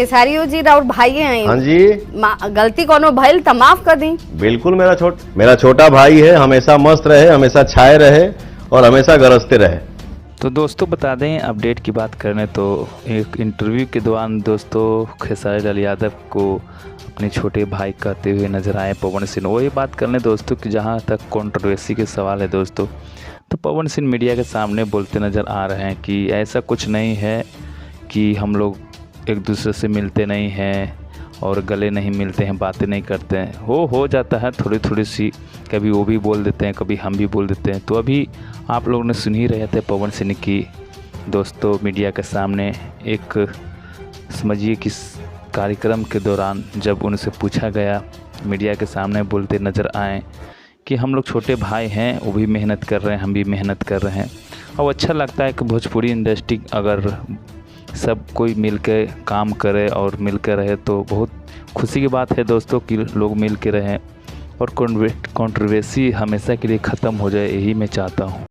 खेसारियो जी और भाई हैं। हाँ जी, गलती कोनो भइल त माफ कर दी। बिल्कुल। मेरा छोटा भाई है, हमेशा मस्त रहे, हमेशा छाए रहे और हमेशा गरजते रहे। तो दोस्तों बता दें, अपडेट की बात करें तो एक इंटरव्यू के दौरान दोस्तों खेसारी लाल यादव को अपने छोटे भाई कहते हुए नजर आए पवन सिंह। वही बात कर लें दोस्तों कि जहां तक कंट्रोवर्सी के सवाल है दोस्तों, तो पवन सिंह मीडिया के सामने बोलते नज़र आ रहे हैं कि ऐसा कुछ नहीं है कि हम लोग एक दूसरे से मिलते नहीं हैं और गले नहीं मिलते हैं, बातें नहीं करते हैं। हो जाता है थोड़ी थोड़ी सी, कभी वो भी बोल देते हैं, कभी हम भी बोल देते हैं। तो अभी आप लोग ने सुन ही रहे थे पवन सिंह की दोस्तों मीडिया के सामने एक समझिए कि कार्यक्रम के दौरान जब उनसे पूछा गया, मीडिया के सामने बोलते नज़र आए कि हम लोग छोटे भाई हैं, वो भी मेहनत कर रहे हैं, हम भी मेहनत कर रहे हैं। और अच्छा लगता है कि भोजपुरी इंडस्ट्री अगर सब कोई मिल के काम करे और मिल के रहे तो बहुत खुशी की बात है दोस्तों कि लोग मिल के रहें और कंट्रोवर्सी हमेशा के लिए ख़त्म हो जाए, यही मैं चाहता हूँ।